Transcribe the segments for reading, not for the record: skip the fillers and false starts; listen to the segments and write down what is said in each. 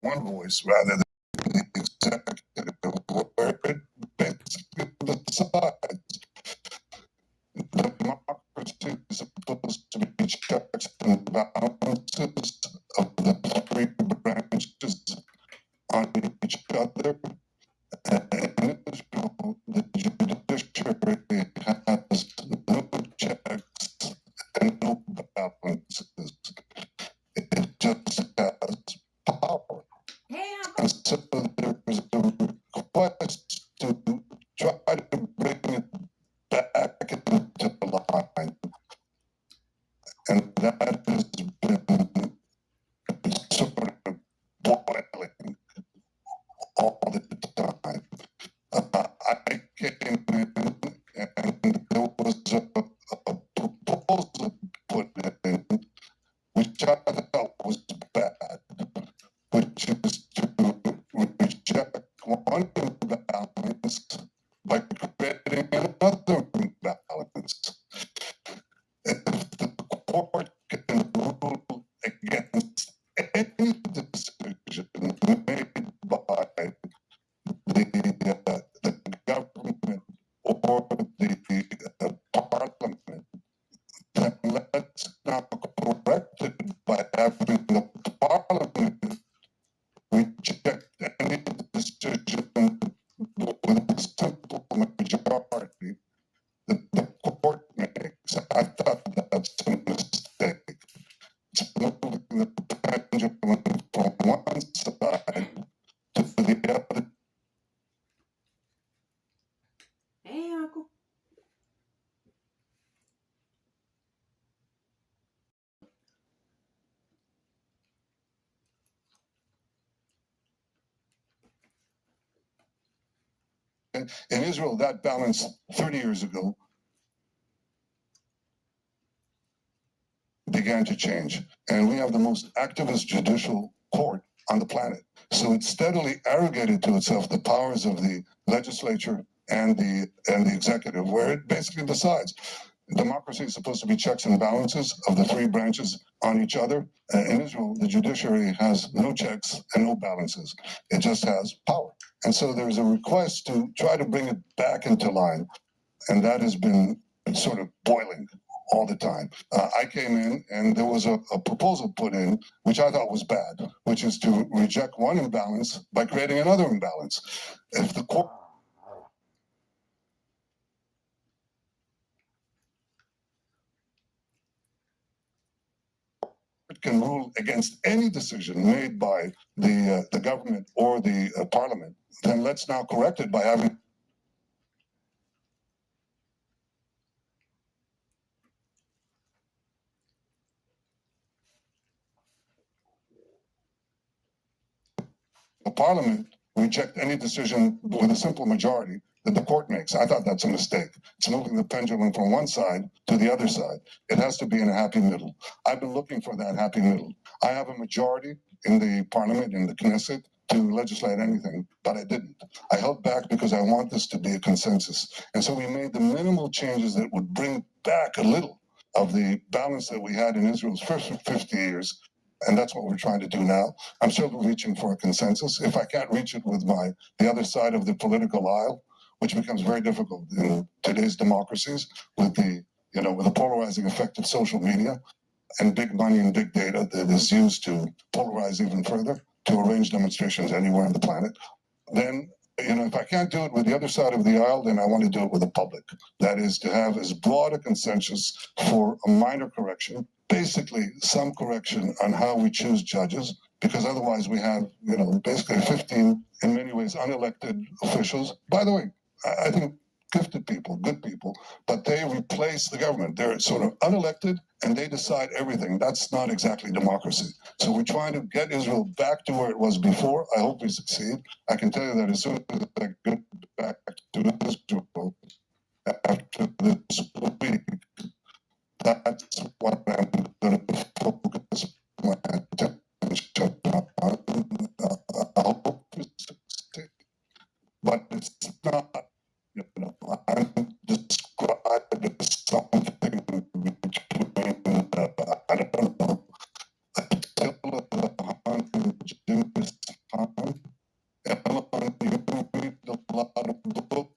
one voice rather than the executive, where it basically decides. Democracy is supposed to be checks and balances of the three branches on each other. And Israel, the judiciary has no checks and no balances. It just has power. And so there's a request to try to bring it back into line. And that has been sort of boiling all the time. I came in and there was a proposal put in, which I thought was bad, which is to reject one imbalance by creating another imbalance. If the court can rule against any decision made by the government or the parliament, then let's now correct it by having the parliament reject any decision with a simple majority that the court makes. I thought that's a mistake. It's moving the pendulum from one side to the other. Hey, Uncle. In Israel, that balance 30 years ago began to change. And we have the most activist judicial court on the planet. So it steadily arrogated to itself the powers of the legislature and the executive, where it basically decides. Democracy is supposed to be checks and balances of the three branches on each other. In Israel, the judiciary has no checks and no balances. It just has power. And so there's a request to try to bring it back into line. And that has been sort of boiling all the time. I came in and there was a proposal put in, which I thought was bad, which is to reject one imbalance by creating another imbalance. If the court can rule against any decision made by the government or the parliament, then let's now correct it by having the parliament reject any decision with a simple majority that the court makes. I thought that's a mistake. It's moving the pendulum from one side to the other side. It has to be in a happy middle. I've been looking for that happy middle. I have a majority in the parliament, in the Knesset, to legislate anything, but I didn't. I held back because I want this to be a consensus. And so we made the minimal changes that would bring back a little of the balance that we had in Israel's first 50 years. And that's what we're trying to do now. I'm still reaching for a consensus. If I can't reach it with the other side of the political aisle, which becomes very difficult in today's democracies with the polarizing effect of social media and big money and big data that is used to polarize even further, to arrange demonstrations anywhere on the planet, then if I can't do it with the other side of the aisle, then I want to do it with the public. That is to have as broad a consensus for a minor correction, basically some correction on how we choose judges, because otherwise we have, basically 15, in many ways, unelected officials. By the way, I think gifted people, good people, but they replace the government. They're sort of unelected and they decide everything. That's not exactly democracy. So we're trying to get Israel back to where it was before. I hope we succeed. I can tell you that as soon as I get back to Israel after this week, that's what I'm going to focus my attention on. I hope we succeed. But it's not, I'm described as something between, I don't know, Attila the Hun, Genghis time. Ellen, you read a lot of books.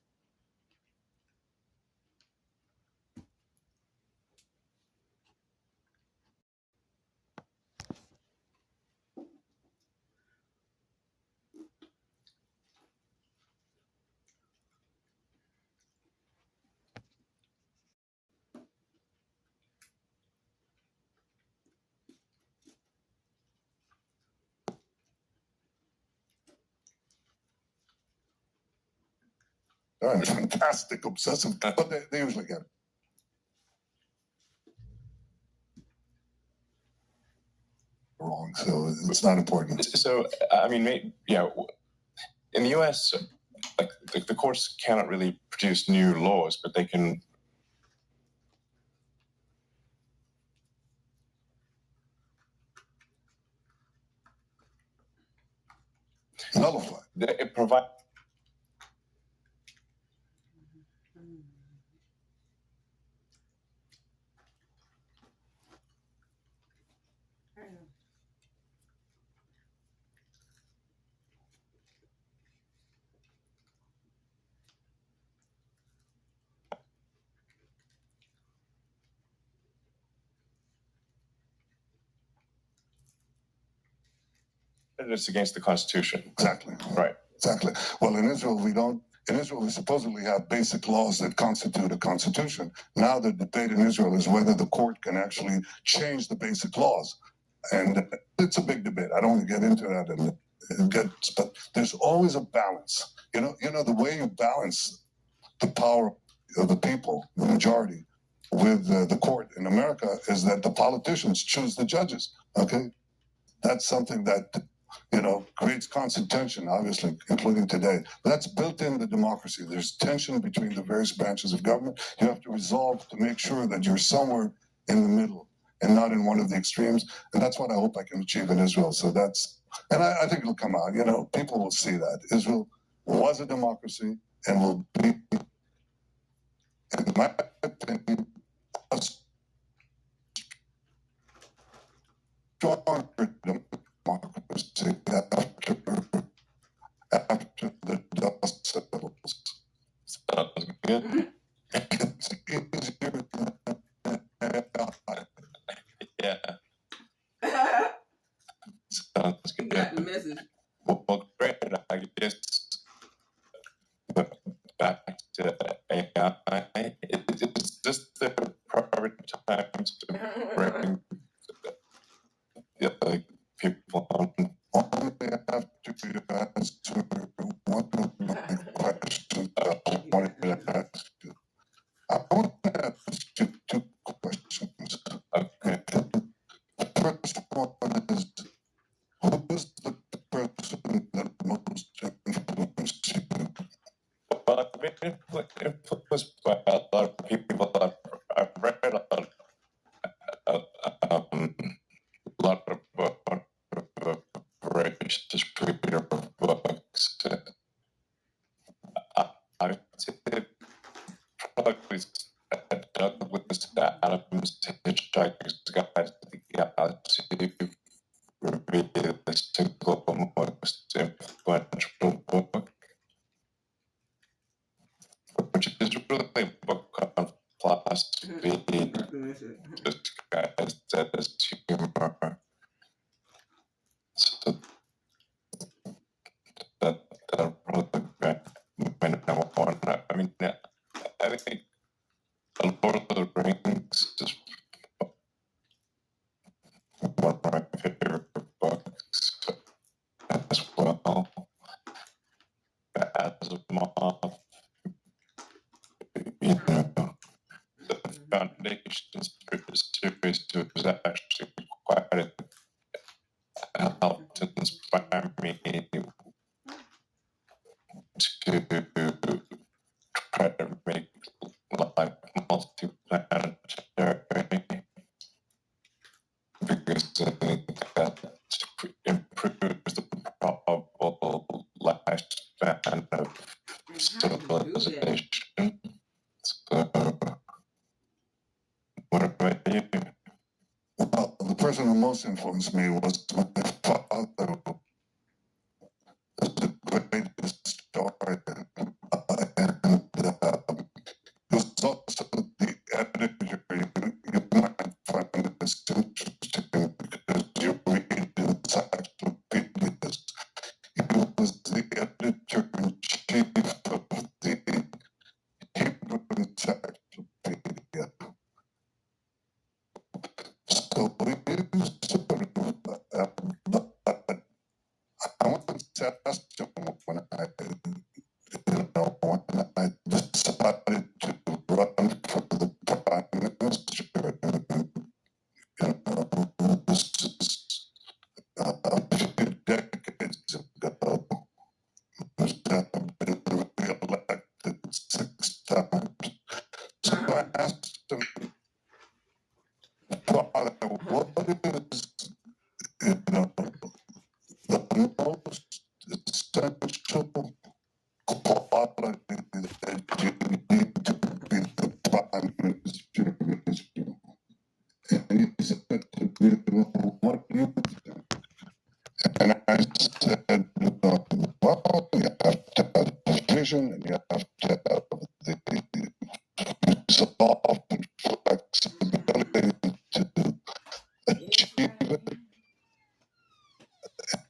They're fantastic, obsessive, but they usually get it. Wrong, so it's not important. So, I mean, yeah, in the U.S., like the courts cannot really produce new laws, but they can. Nullify. It provide. It's against the Constitution. Exactly. Right. Exactly. Well, in Israel, we don't. In Israel, we supposedly have basic laws that constitute a constitution. Now, the debate in Israel is whether the court can actually change the basic laws, and it's a big debate. I don't want to get into that but there's always a balance. You know the way you balance the power of the people, the majority, with the court in America is that the politicians choose the judges. Okay, that's something that creates constant tension, obviously, including today. That's built in the democracy. There's tension between the various branches of government. You have to resolve to make sure that you're somewhere in the middle and not in one of the extremes. And that's what I hope I can achieve in Israel. So and I think it'll come out. People will see that Israel was a democracy and will be, in my opinion, a stronger democracy after the dust settles. Sounds good. It's easier Yeah. Sounds good. Got the message. Well, great. I guess back to AI. It's just the proper times to bring people on. only after you answer one of my questions I wanted to ask you. I want to ask you two questions. Okay. The first one is, who's the person that most influenced you? Well, I've been influenced by a lot of people. I've read a lot of voracious reader of books. I probably Douglas Adams' Hitchhiker's Guide to the Galaxy would be the single most influential book, which is really a book on philosophy, disguised as humor. So that'll probably be my number one. I mean, I think Lord of the Rings is one of my favorite books as well. As a mom, the foundations for the series was actually quite helped to inspire me to try to make life multi-planetary, because I think that improves the probable lifespan of civilization. So, what about you? Well, the person who most influenced me was my father, read the story. He was also the editor. You might find this interesting because you read his encyclopedias. He was the editor-in-chief of the Hebrew Encyclopedia. So he was sort of, I once asked him when I decided to run for the prime minister. This is a few decades ago. I've been re-elected 6 times. So I asked him, Father, what is, the most essential quality that you need to be the prime minister of Israel? And he said to me, well, what do you think? And I said, well, you have to have the vision and you have to have the resolve and flexibility to achieve it.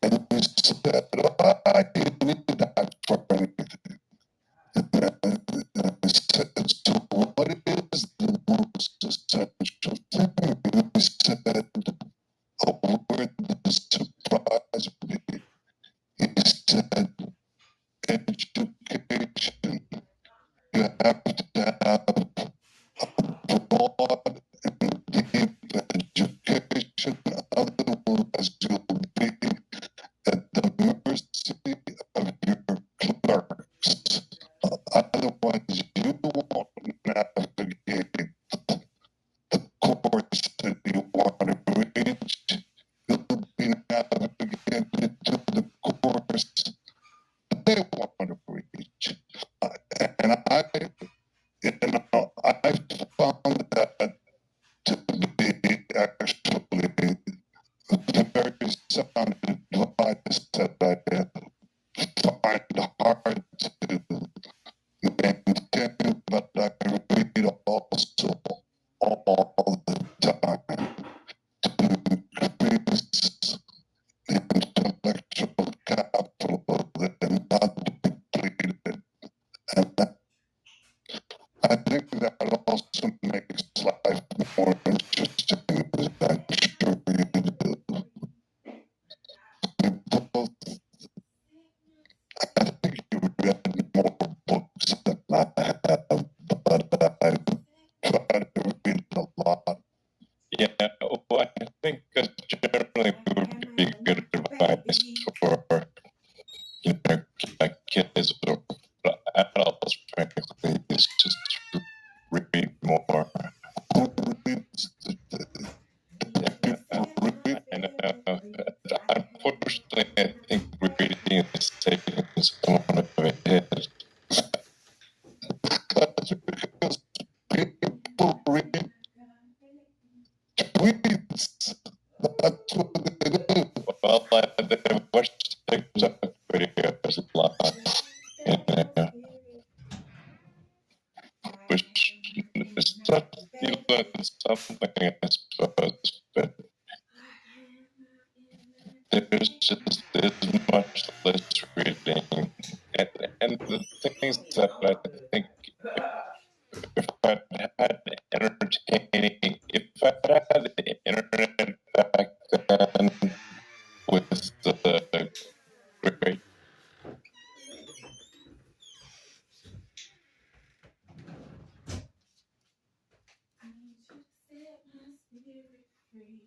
And he said, I didn't need that for anything. And I said, so what is the most essential thing? And he said, a word that surprised me. He said, education. You have to have a broad and deep education, otherwise you'll be at the mercy of your clerks. Otherwise, you won't navigate the course that you want to reach. You'll be navigated to the course that they want to reach. And I found that to be actually very sound advice that I find hard to maintain, but I read also all the time to increase the intellectual capital and not depleted. And I think that also makes life more interesting. I'm sure you do. You both, I think you read more books than I have, but I try to read a lot. Yeah, well, I think that generally would be good advice for, like kids or adults, frankly, is just to read more. Who reads And unfortunately, I think reading is taking someone of it is. because people read tweets. That's what they do. Well, I watched things up videos a lot, and which is not even something, I suppose, but there's much less reading, and the things that I think if I had entertaining, if I had the internet back then with the great I need you to set my spirit free.